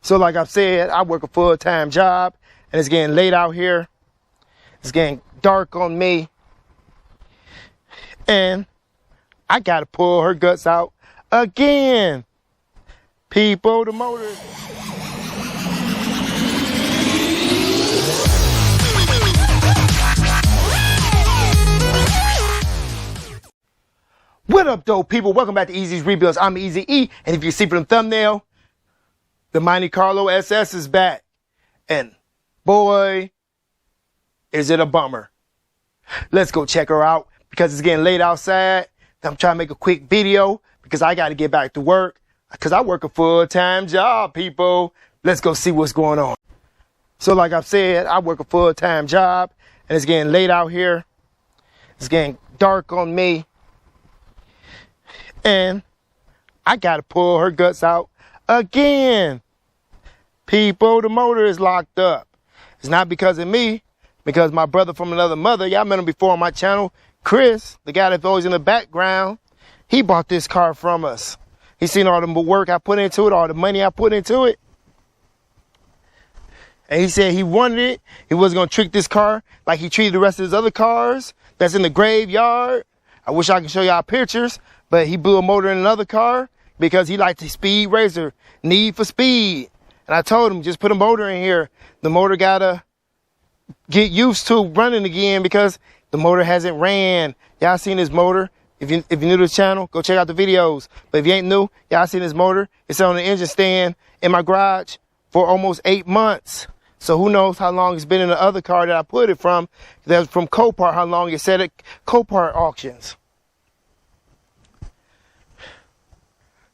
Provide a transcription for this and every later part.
So like I've said, I work a full-time job, and it's getting late out here. It's getting dark on me. And I gotta pull her guts out again. People, the motor. What up, though, people? Welcome back to Easy's Rebuilds. I'm Easy E, and if you see from the thumbnail, the Monte Carlo SS is back. And boy, is it a bummer. Let's go check her out because it's getting late outside. I'm trying to make a quick video because I got to get back to work because I work a full-time job, people. Let's go see what's going on. So like I've said, I work a full-time job, and it's getting late out here. It's getting dark on me. And I got to pull her guts out again. People, the motor is locked up. It's not because of me, because my brother from another mother, y'all met him before on my channel, Chris, the guy that's always in the background, he bought this car from us. He seen all the work I put into it, all the money I put into it. And he said he wanted it. He wasn't going to trick this car like he treated the rest of his other cars that's in the graveyard. I wish I could show y'all pictures, but he blew a motor in another car because he liked the speed racer, need for speed. And I told him, just put a motor in here. The motor got to get used to running again because the motor hasn't ran. Y'all seen this motor? If you're new to the channel, go check out the videos. But if you ain't new, y'all seen this motor? It's on the engine stand in my garage for almost 8 months. So who knows how long it's been in the other car that I put it from. That's from Copart, how long it said at Copart auctions.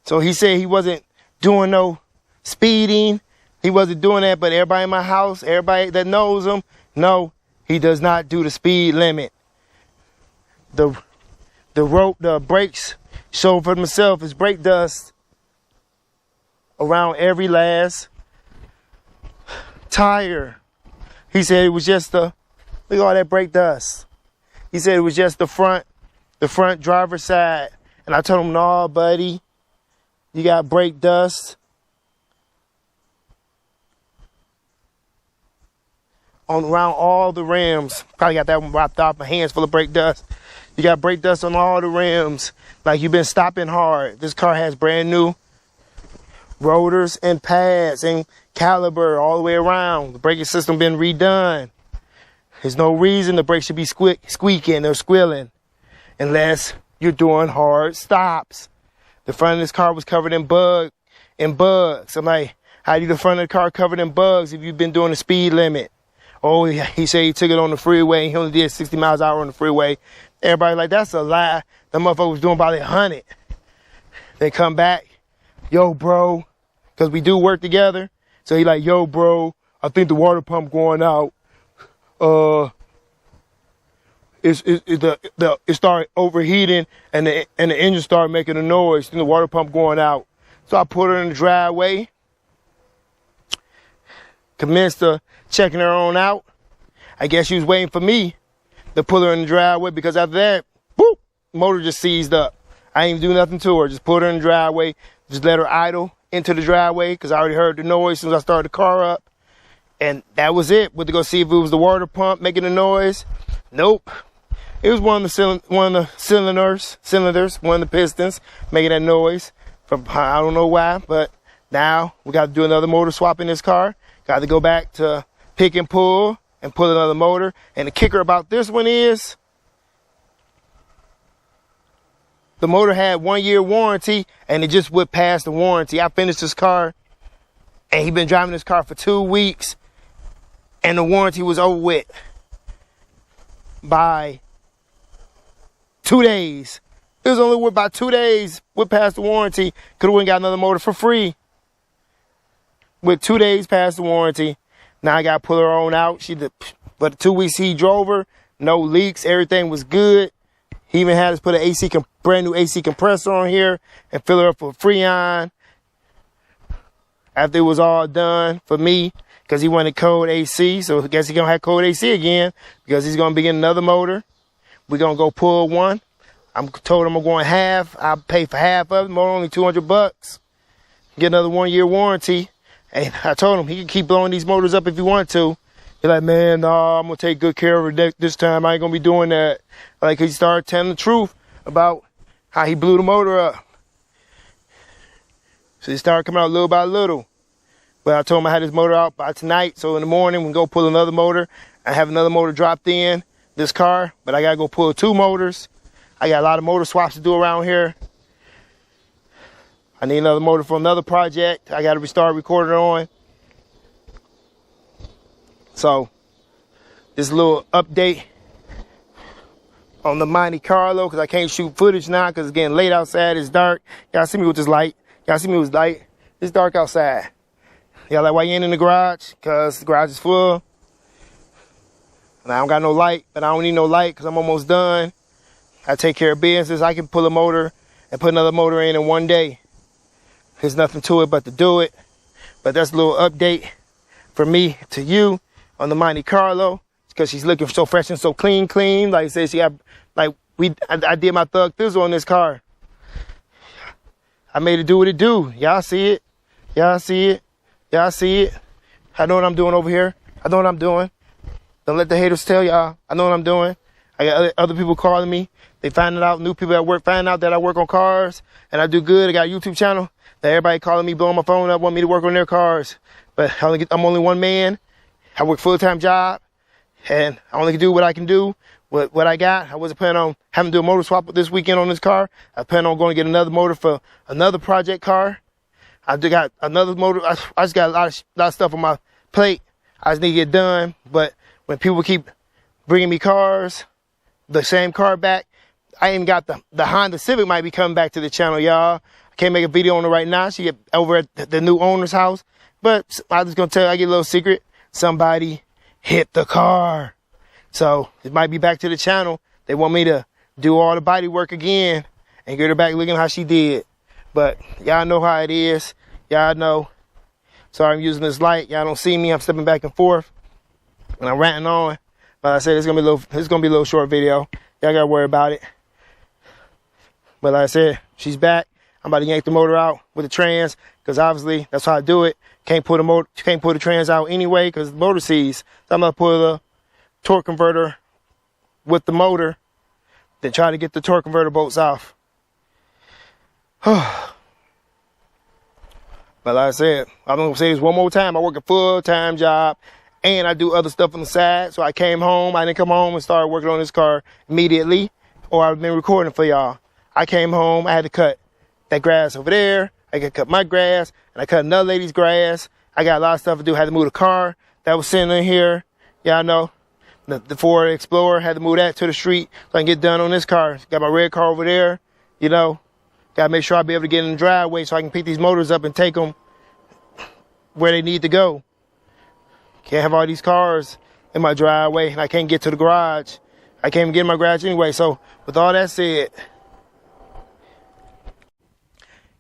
So he said he wasn't doing no speeding. He wasn't doing that, but everybody in my house, everybody that knows him, no, he does not do the speed limit. The brakes show for themselves. It's brake dust around every last tire. He said it was just look at all that brake dust. He said it was just the front driver's side. And I told him, no, buddy, you got brake dust around all the rims. Probably got that one wrapped up, my hands full of brake dust. You got brake dust on all the rims, like you've been stopping hard. This car has brand new rotors and pads and caliber all the way around. The braking system been redone. There's no reason the brakes should be squeaking or squealing unless you're doing hard stops. The front of this car was covered in bugs. I'm like, how do the front of the car covered in bugs if you've been doing the speed limit? Oh, he said he took it on the freeway. He only did 60 miles an hour on the freeway. Everybody like, that's a lie. That motherfucker was doing about 100. They come back, yo, bro, because we do work together. So he like, yo, bro, I think the water pump going out. It started overheating and the engine started making a noise. And the water pump going out. So I put her in the driveway. Commenced to checking her on out. I guess she was waiting for me to pull her in the driveway because after that, boop, motor just seized up. I ain't even do nothing to her. Just put her in the driveway. Just let her idle into the driveway because I already heard the noise as soon as I started the car up. And that was it. Went to go see if it was the water pump making the noise. Nope. It was one of the cylinders, one of the pistons making that noise. I don't know why, but now we got to do another motor swap in this car. Got to go back to pick and pull another motor. And the kicker about this one is the motor had 1 year warranty and it just went past the warranty. I finished this car and he been driving this car for 2 weeks and the warranty was over with by 2 days. It was only with about 2 days, went past the warranty. Could have went and got another motor for free. With 2 days past the warranty. Now I got to pull her on out. But the 2 weeks he drove her, no leaks, everything was good. He even had us put an brand new AC compressor on here and fill her up with Freon. After it was all done for me, because he wanted cold AC. So I guess he's going to have cold AC again because he's going to be getting another motor. We're going to go pull one. I'm told him I'm going half. I'll pay for half of it, only $200. Get another 1 year warranty. And I told him he can keep blowing these motors up if he want to. He's like, man, no, I'm gonna take good care of it this time. I ain't gonna be doing that. Like, he started telling the truth about how he blew the motor up. So he started coming out little by little. But I told him I had this motor out by tonight, so in the morning we can go pull another motor. I have another motor dropped in this car, but I gotta go pull 2 motors. I got a lot of motor swaps to do around here. I need another motor for another project I gotta start recording on. So, this little update on the Monte Carlo, because I can't shoot footage now because it's getting late outside, it's dark. Y'all see me with this light. Y'all see me with this light. It's dark outside. Y'all like, why you ain't in the garage? Because the garage is full. And I don't got no light, but I don't need no light because I'm almost done. I take care of business. I can pull a motor and put another motor in one day. There's nothing to it but to do it. But that's a little update from me to you on the Monte Carlo, because she's looking so fresh and so clean. Like I said, she got, like, I did my thug thizzle on this car. I made it do what it do. Y'all see it. Y'all see it. Y'all see it. I know what I'm doing over here. I know what I'm doing. Don't let the haters tell y'all. I know what I'm doing. I got other people calling me. They finding out, new people at work find out that I work on cars and I do good. I got a YouTube channel. That everybody calling me, blowing my phone up, want me to work on their cars. But I'm only one man. I work full-time job, and I only can do what I can do, what I got. I wasn't planning on having to do a motor swap this weekend on this car. I plan on going to get another motor for another project car. I just got another motor. I just got a lot of stuff on my plate. I just need to get done. But when people keep bringing me cars, the same car back, I even got the Honda Civic might be coming back to the channel, y'all. I can't make a video on it right now. She get over at the new owner's house. But I'm just going to tell you, I get a little secret. Somebody hit the car. So it might be back to the channel. They want me to do all the body work again and get her back looking how she did. But y'all know how it is. Y'all know. Sorry, I'm using this light. Y'all don't see me. I'm stepping back and forth. And I'm ranting on. But I said it's gonna be a little short video. Y'all gotta worry about it. But like I said, she's back. I'm about to yank the motor out with the trans, because obviously that's how I do it. Can't pull the trans out anyway because the motor sees. So I'm gonna pull the torque converter with the motor, then try to get the torque converter bolts off. But like I said, I'm gonna say this one more time. I work a full-time job and I do other stuff on the side. So I came home. I didn't come home and start working on this car immediately, or I've been recording for y'all. I came home. I had to cut that grass over there. I could cut my grass, and I cut another lady's grass. I got a lot of stuff to do. I had to move the car that was sitting in here. Y'all know, the Ford Explorer, had to move that to the street so I can get done on this car. Got my red car over there, you know. Got to make sure I'll be able to get in the driveway so I can pick these motors up and take them where they need to go. Can't have all these cars in my driveway, and I can't get to the garage. I can't even get in my garage anyway. So with all that said,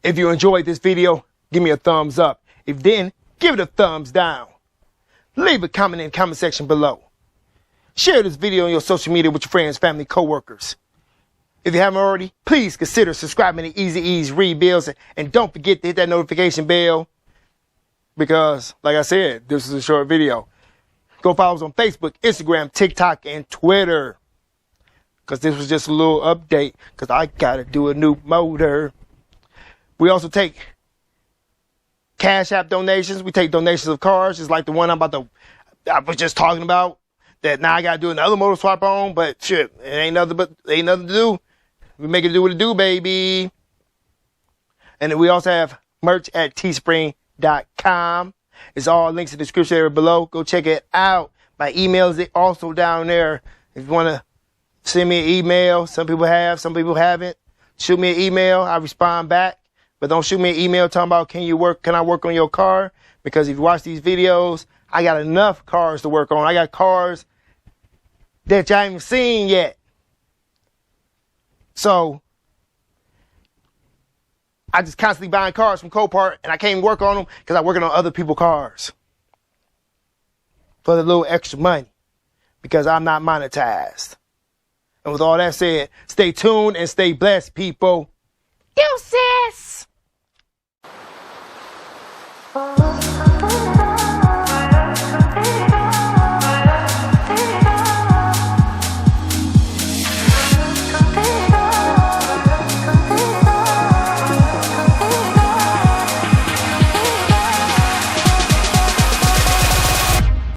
if you enjoyed this video, give me a thumbs up. If then, give it a thumbs down. Leave a comment in the comment section below. Share this video on your social media with your friends, family, co-workers. If you haven't already, please consider subscribing to Easy E's Read Bills, and don't forget to hit that notification bell, because, like I said, this is a short video. Go follow us on Facebook, Instagram, TikTok, and Twitter, because this was just a little update, because I got to do a new motor. We also take Cash App donations. We take donations of cars, just like the one I was just talking about, that now I got to do another motor swap on, but shit, it ain't nothing to do. We make it do what it do, baby. And then we also have merch at teespring.com. It's all links in the description area below. Go check it out. My email is also down there. If you want to send me an email, some people have, some people haven't. Shoot me an email. I respond back. But don't shoot me an email talking about, can I work on your car? Because if you watch these videos, I got enough cars to work on. I got cars that y'all ain't even seen yet. So I just constantly buying cars from Copart, and I can't even work on them because I'm working on other people's cars for the little extra money, because I'm not monetized. And with all that said, stay tuned and stay blessed, people. Deuces!